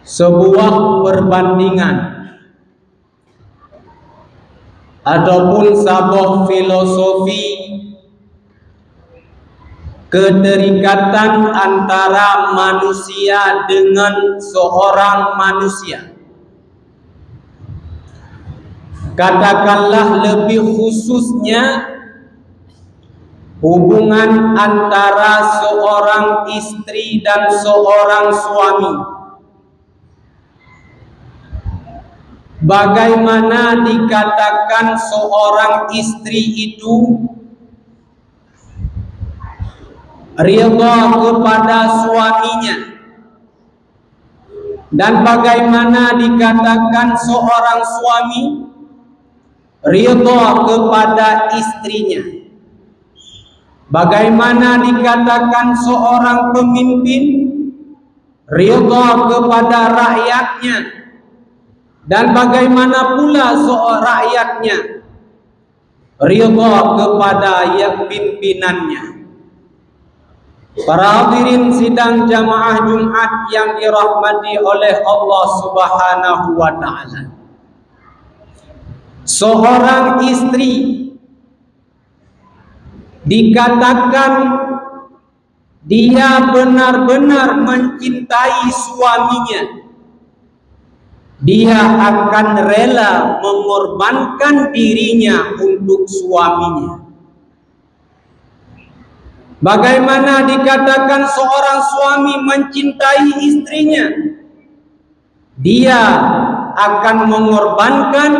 sebuah perbandingan ataupun sebuah filosofi keterikatan antara manusia dengan seorang manusia. Katakanlah lebih khususnya hubungan antara seorang istri dan seorang suami. Bagaimana dikatakan seorang istri itu ridha kepada suaminya, dan bagaimana dikatakan seorang suami ridha kepada istrinya. Bagaimana dikatakan seorang pemimpin ridha kepada rakyatnya, dan bagaimana pula seorang rakyatnya ridha kepada pimpinannya. Para hadirin sidang jamaah Jumat yang dirahmati oleh Allah Subhanahu wa taala. Seorang istri dikatakan dia benar-benar mencintai suaminya. Dia akan rela mengorbankan dirinya untuk suaminya. Bagaimana dikatakan seorang suami mencintai istrinya? Dia akan mengorbankan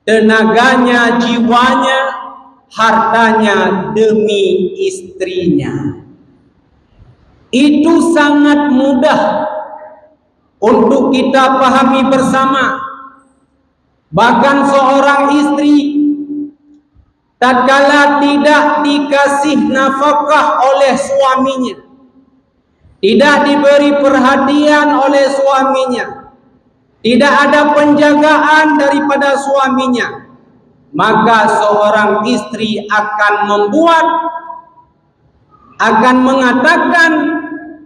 tenaganya, jiwanya, hartanya demi istrinya. Itu sangat mudah untuk kita pahami bersama. Bahkan seorang istri tatkala tidak dikasih nafkah oleh suaminya, tidak diberi perhatian oleh suaminya, tidak ada penjagaan daripada suaminya, maka seorang istri akan mengatakan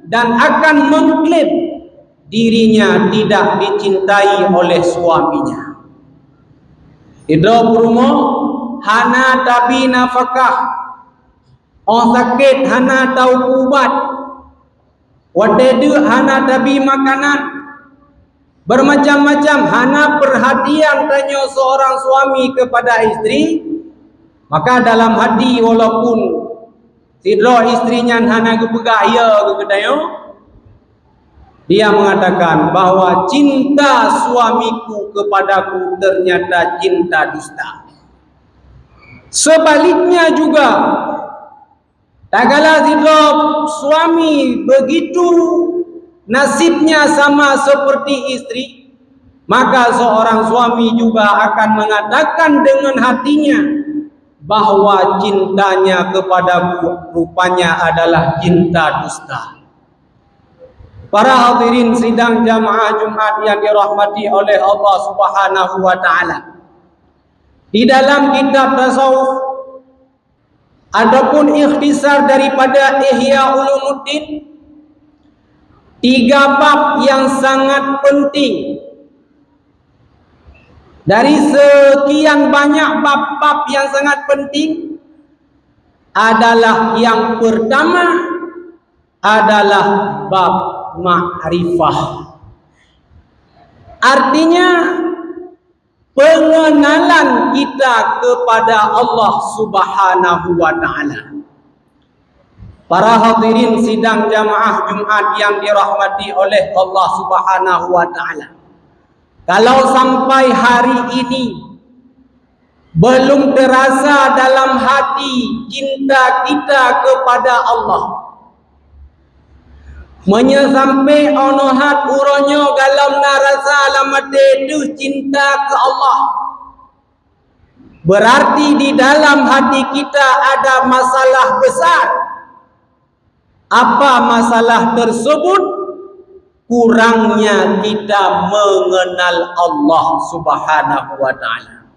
dan akan mengklaim dirinya tidak dicintai oleh suaminya. Itu rumah hana tabi nafkah, orang sakit hana tahu ubat, wadede hana tabi makanan, bermacam-macam hana perhatian tanya seorang suami kepada istri. Maka dalam hati walaupun sidro istrinya hana kepegah ya kedayo, dia mengatakan bahwa cinta suamiku kepadaku ternyata cinta dusta. Sebaliknya juga, tatkala suami begitu nasibnya sama seperti istri, maka seorang suami juga akan mengatakan dengan hatinya bahwa cintanya kepadaku rupanya adalah cinta dusta. Para hadirin sidang jamaah Jumat yang dirahmati oleh Allah Subhanahu wa taala. Di dalam kitab tasawuf adapun ikhtisar daripada Ihya Ulumuddin, 3 bab yang sangat penting. Dari sekian banyak bab-bab yang sangat penting adalah yang pertama adalah bab ma'rifah. Artinya pengenalan kita kepada Allah Subhanahu wa taala. Para hadirin sidang jamaah Jumat yang dirahmati oleh Allah Subhanahu wa taala. Kalau sampai hari ini belum terasa dalam hati cinta kita kepada Allah, menyesampai onohat uronyo galam narasa alamate du cinta ke Allah, berarti di dalam hati kita ada masalah besar. Apa masalah tersebut? Kurangnya kita mengenal Allah Subhanahu wa taala.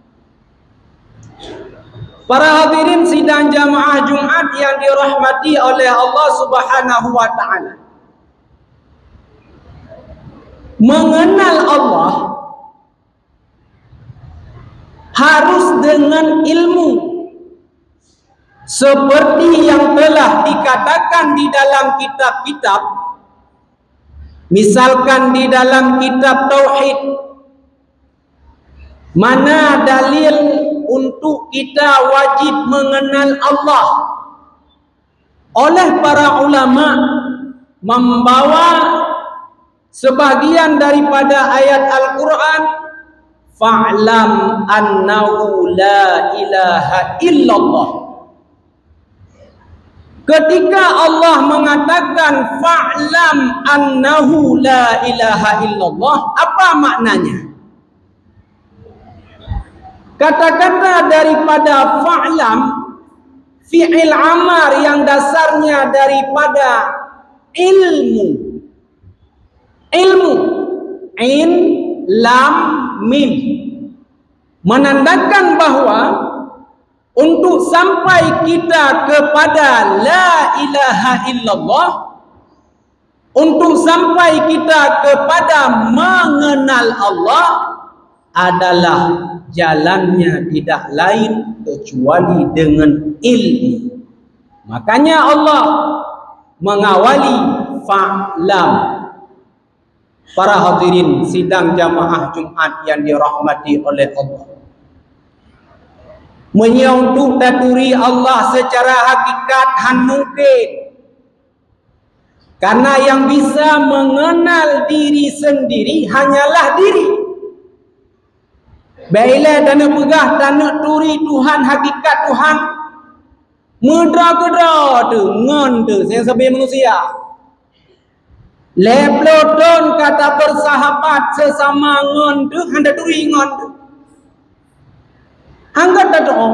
Para hadirin sidang jamaah Jumat yang dirahmati oleh Allah Subhanahu wa taala. mengenal Allah harus dengan ilmu, seperti yang telah dikatakan di dalam kitab-kitab. Misalkan di dalam kitab Tauhid, mana dalil untuk kita wajib mengenal Allah? Oleh para ulama membawa sebahagian daripada ayat Al-Quran, fa'lam annahu la ilaha illallah. Ketika Allah mengatakan fa'lam annahu la ilaha illallah, apa maknanya? Kata-kata daripada fa'lam, fi'il amar yang dasarnya daripada ilmu. Ilmu, in, lam, mim, menandakan bahawa untuk sampai kita kepada la ilaha illallah, untuk sampai kita kepada mengenal Allah, adalah jalannya tidak lain kecuali dengan ilmu. Makanya Allah mengawali fa'lam. Para hadirin sidang jamaah Jumat yang dirahmati oleh Allah, menyontuk taturi Allah secara hakikat mungkin. Karena yang bisa mengenal diri sendiri hanyalah diri. Bila dana pegah dana turi Tuhan, hakikat Tuhan, mudra-gedra tu ngon tu saya sebagai manusia. Leplodon kata bersahabat sesama ngon tu, handa turi ngon tu. Angkat tak doa.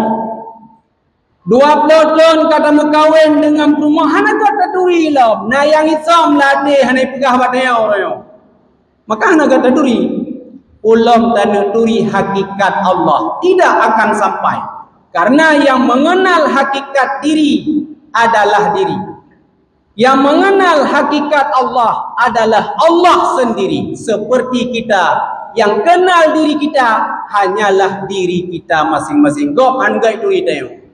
20 tahun kata mengkawin dengan perumahan, handa kata turi lah. Nah yang Islam latih handa pegah bataya orang. Maka handa kata turi. Ulam dan turi hakikat Allah tidak akan sampai. Karena yang mengenal hakikat diri adalah diri. Yang mengenal hakikat Allah adalah Allah sendiri. Seperti kita yang kenal diri kita hanyalah diri kita masing-masing. Gop anggai turi tayo.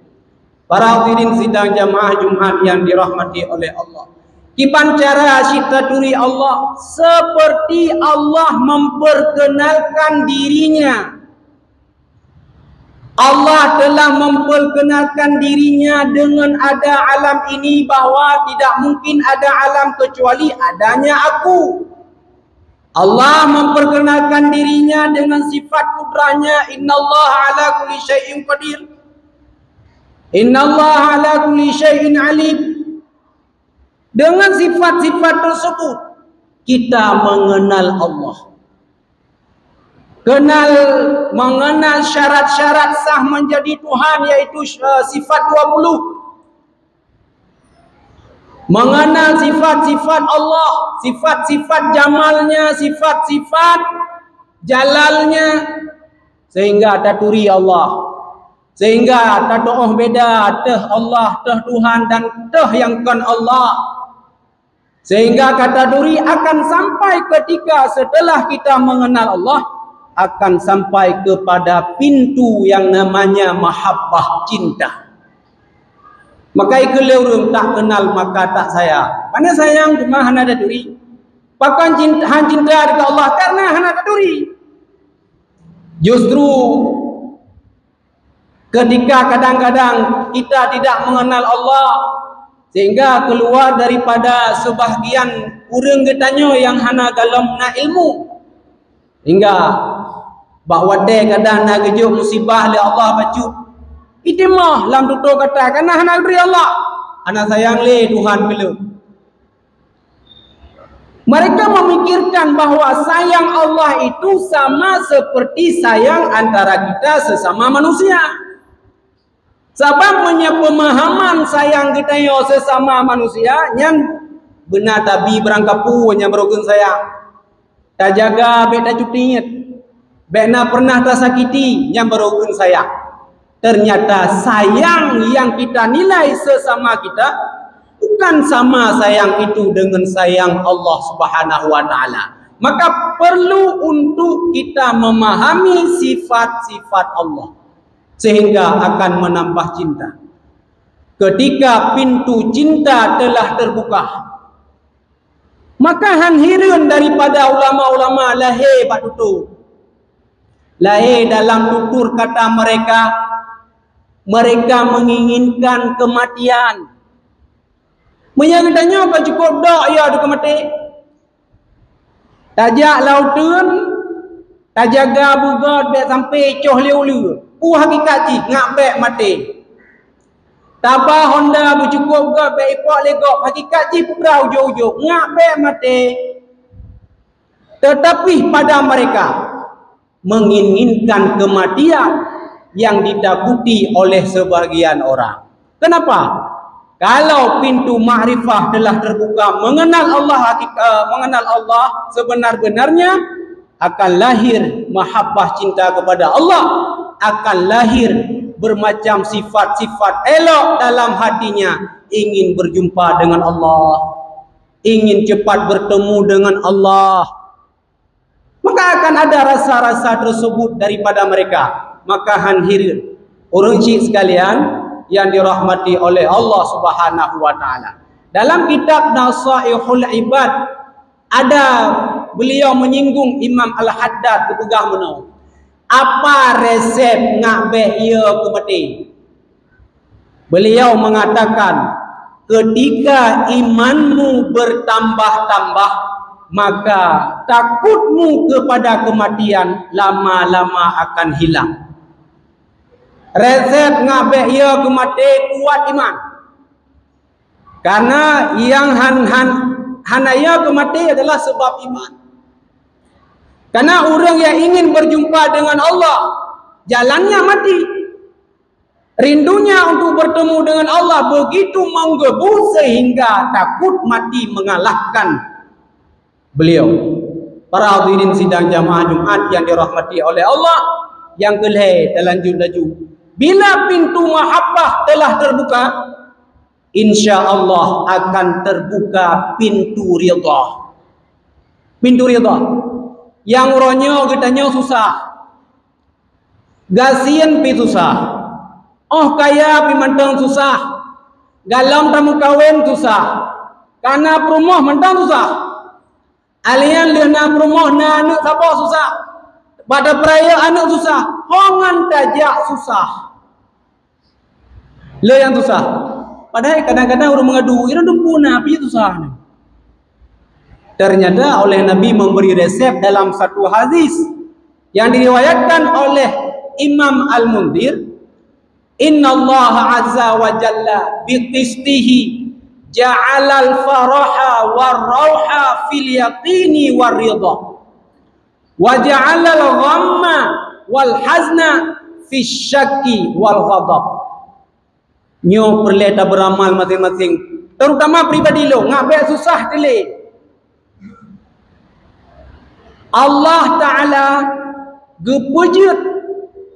Para hadirin sidang jamaah Jumat yang dirahmati oleh Allah. Kipan cara kita turi Allah seperti Allah memperkenalkan dirinya. Allah telah memperkenalkan dirinya dengan ada alam ini, bahawa tidak mungkin ada alam kecuali adanya aku. Allah memperkenalkan dirinya dengan sifat kudrahnya, innallaha ala kulli syai'in qadir, innallaha ala kulli syai'in alim. Dengan sifat-sifat tersebut kita mengenal Allah. Mengenal syarat-syarat sah menjadi Tuhan, yaitu sifat 20. Mengenal sifat-sifat Allah, sifat-sifat jamalnya, sifat-sifat jalalnya, sehingga taturi Allah. Sehingga tak doa beda, teh Allah, teh Tuhan dan teh yang kan Allah. Sehingga kata duri akan sampai ketika setelah kita mengenal Allah, akan sampai kepada pintu yang namanya mahabbah, cinta. Maka ikelurung tak kenal maka tak sayang. Mana sayang cuma hana ada duri. Pakan cinta dekat Allah karena hana ada duri. Justru ketika kadang-kadang kita tidak mengenal Allah, sehingga keluar daripada sebahagian urang getanyo yang hana dalam na ilmu, hingga bahawa dia kadang nak gejuk musibah le Allah baju itimah lam tutur kata karena hana beri Allah, hana sayang le Tuhan belum. Mereka memikirkan bahawa sayang Allah itu sama seperti sayang antara kita sesama manusia. Sebab punya pemahaman sayang kita yo sesama manusia yang benar tabi berangkapu yang berogun sayang. Tak jaga bek tak cutinyet. Bek na pernah tak sakiti yang berogun sayang. Ternyata sayang yang kita nilai sesama kita bukan sama sayang itu dengan sayang Allah Subhanahu wa taala. Maka perlu untuk kita memahami sifat-sifat Allah sehingga akan menambah cinta. Ketika pintu cinta telah terbuka, maka hanhireun daripada ulama-ulama lahir bab tutur. Lahir dalam tutur kata mereka menginginkan kematian. Menyangkanya apa cukup dak ya ada kemati. Tajak lautun, tajaga bugat bek sampai coh liu-liu. Hakikat ji ngak bek mati. Tapa Honda bercukup ke bek ipok legok. Hakikat ji pura ujung-ujung ngak bek mati. Tetapi pada mereka menginginkan kematian yang ditakuti oleh sebahagian orang. Kenapa? Kalau pintu makrifah telah terbuka, mengenal Allah sebenar-benarnya, akan lahir mahabbah cinta kepada Allah, akan lahir bermacam sifat-sifat elok dalam hatinya, ingin berjumpa dengan Allah, ingin cepat bertemu dengan Allah. Maka akan ada rasa-rasa tersebut daripada mereka. Maka hanhirin orang cik sekalian yang dirahmati oleh Allah Subhanahu wa taala. Dalam kitab Nasaihul Ibad ada beliau menyinggung Imam Al-Haddad berpegah menau. Apa resep ngak beh ia kemati? Beliau mengatakan, ketika imanmu bertambah-tambah, maka takutmu kepada kematian lama-lama akan hilang. Resep ngabeh ia kemati kuat iman. Karena yang hanaya kemati adalah sebab iman. Karena orang yang ingin berjumpa dengan Allah, jalannya mati. Rindunya untuk bertemu dengan Allah begitu menggebu sehingga takut mati mengalahkan beliau. Para hadirin sidang jamaah Jumat yang dirahmati oleh Allah, yang kelih dan lanjut laju. Bila pintu mahabbah telah terbuka, insya-Allah akan terbuka pintu ridha. Pintu ridha. Yang ronyo kitanya susah. Gasian pi susah. Oh kaya pi mentang susah. Galam tamu kawin susah. Karena perumah mentang susah. Alian lena perumah na anak siapa susah. Pada peraya anak susah. Hongan tajak susah. Le yang susah. Padahal kadang-kadang orang mengadu, ira dumpuna api susah ni. Ternyata oleh Nabi memberi resep dalam satu hadis yang diriwayatkan oleh Imam Al-Mundhir, Inna Allah Azza wa Jalla biqistihi ja'alal faraha war-rauha fil yaqini war-ridha wa ja'alal ghamma wal hazna fi syakki wal ghadab. Nyo perleta beramal masing-masing, terutama pribadi lo ngabek susah tele. Allah Ta'ala gepujut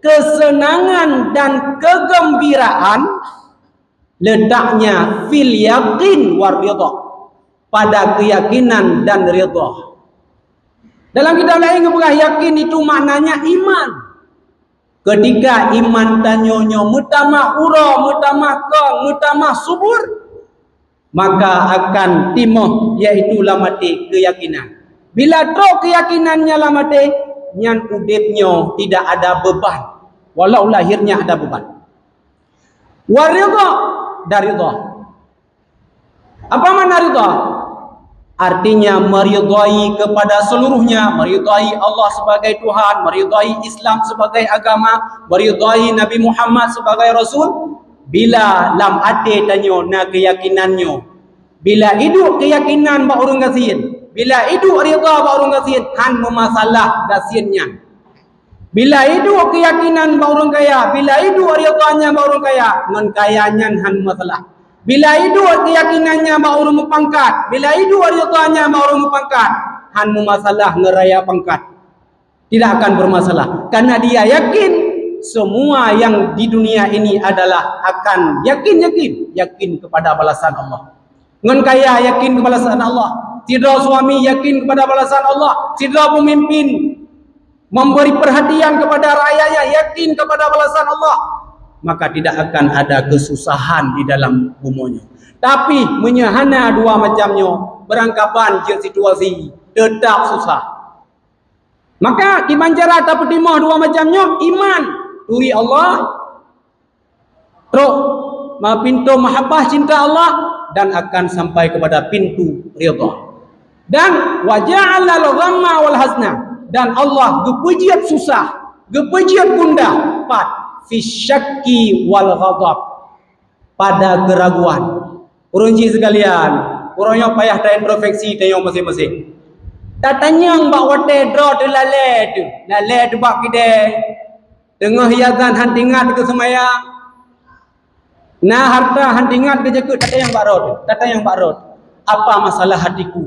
kesenangan dan kegembiraan letaknya fil yakin war ridha, pada keyakinan dan ridha. Dalam kitab lain keberah yakin itu maknanya iman. Ketika iman tanyonyo mutamah ura, mutamah kong, mutamah subur, maka akan timoh yaitu lamati keyakinan. Bila tu keyakinannya lamati, nyan udipnya tidak ada beban, walau lahirnya ada beban. Waridha dari ridha. Apa makna ridha? Artinya meridai kepada seluruhnya, meridai Allah sebagai Tuhan, meridai Islam sebagai agama, meridai Nabi Muhammad sebagai Rasul. Bila lam ate tanyo na keyakinannya, bila hidup keyakinan ba urang gasin, bila hidup ridha ba urang gasin, han memasalah gasinnya. Bila hidup keyakinan ba urang kaya, bila hidup ridhanya ba urang kaya, ngan kayanya han masalah. Bila hidup keyakinannya ba urang mupangkat, bila hidup ridhanya ba urang mupangkat, han memasalah ngeraya pangkat. Tidak akan bermasalah karena dia yakin semua yang di dunia ini adalah akan yakin kepada balasan Allah. Ngan kaya yakin kepada balasan Allah. Sidra suami yakin kepada balasan Allah. Sidra pemimpin memberi perhatian kepada rakyatnya, yakin kepada balasan Allah. Maka tidak akan ada kesusahan di dalam umurnya. Tapi menyahana dua macamnya, berangkapan je situasi tetap susah. Maka kimanjara tak pertimah dua macamnya, iman turi Allah, terus pintu mahabbah cinta Allah, dan akan sampai kepada pintu ridha. Dan waja'ala al-ghamma wal hazna, dan Allah gepejiat susah, gepejiat gundah, fi syakki wal ghadab, pada keraguan. Urunji sekalian, orangnya payah dah introspeksi tengok masing-masing. Tak tanya mbak wate draw tu lalai tu bak kide. Tengah hiasan hantingat ke semayang. Nah harta hantingat ke jekut tak tanya mbak rod. Apa masalah hatiku?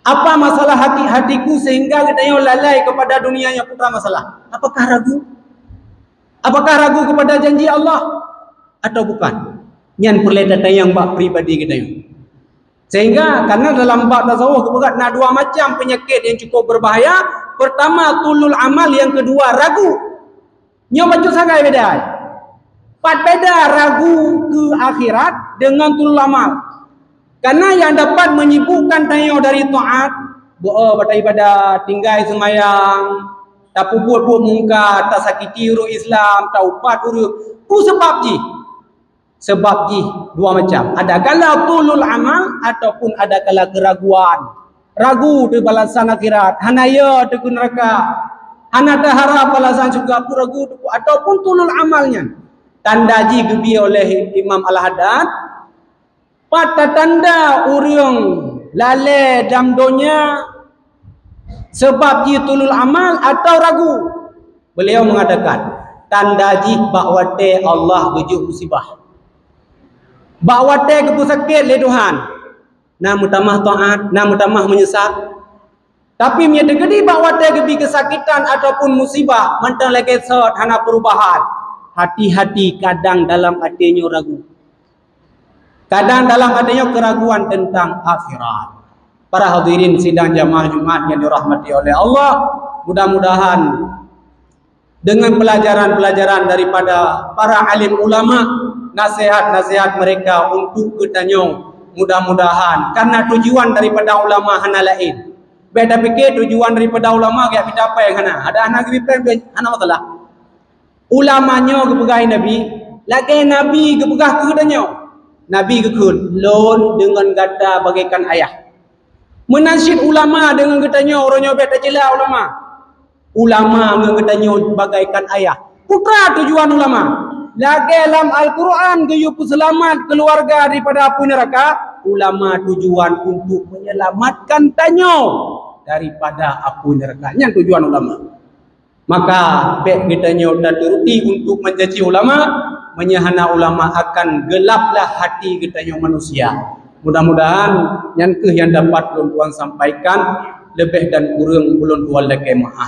Apa masalah hatiku sehingga kita lalai kepada dunia yang putra masalah? Apakah ragu? Apakah ragu kepada janji Allah atau bukan? Yang perlu datang bab pribadi kita. Sehingga karena dalam bab tasawuf keberat nak dua macam penyakit yang cukup berbahaya. Pertama tulul amal, yang kedua ragu. Nyo baju sangai beda. Pat beda ragu ke akhirat dengan tulul amal. Karena yang dapat menyibukkan tayo dari taat, pada ibadah, tinggal semayang, tak buat mungkar, tak sakiti urut Islam, tak upat urut. Itu sebab ji. Sebab ji dua macam. Ada kala tulul amal ataupun ada kala keraguan. Ragu tu balasan akhirat, hanaya tu neraka. Hana dah harap balasan juga pun ragu tu, ataupun tulul amalnya. Tanda ji gebi oleh Imam Al-Haddad. Pada tanda urang lalai dalam dunia sebab ji tulul amal atau ragu. Beliau mengatakan tanda ji bakwate Allah gejuk musibah. Bakwate ke sakit le Tuhan. Nah mutamah taat, nah mutamah menyesat. Tapi menyata gedi bakwate gebi kesakitan ataupun musibah mentang lagi sot hana perubahan. Hati-hati kadang dalam hatinya ragu. Kadang dalam hatinya keraguan tentang akhirat. Para hadirin sidang jamaah Jumat yang dirahmati oleh Allah, mudah-mudahan dengan pelajaran-pelajaran daripada para alim ulama, nasihat-nasihat mereka untuk ketanya, mudah-mudahan karena tujuan daripada ulama hana lain. Beda fikir tujuan daripada ulama kayak kita apa yang hana. Ada anak gipren hana masalah. Ulamanya kepegai Nabi, lagi Nabi kepegah kedanya. Nabi kekun lon dengan kata bagaikan ayah. Menasyid ulama dengan katanya orangnya beta jelas ulama. Ulama dengan katanya bagaikan ayah. Putra tujuan ulama. Lagi dalam Al-Quran gayup selamat keluarga daripada api neraka. Ulama tujuan untuk menyelamatkan tanyo daripada api neraka. Yang tujuan ulama. Maka baik kitanya dah turuti untuk mencaci ulama, menyahana ulama akan gelaplah hati kitanya manusia. Mudah-mudahan yang dapat tuan sampaikan lebih dan kurang ulun tuan lagi maaf.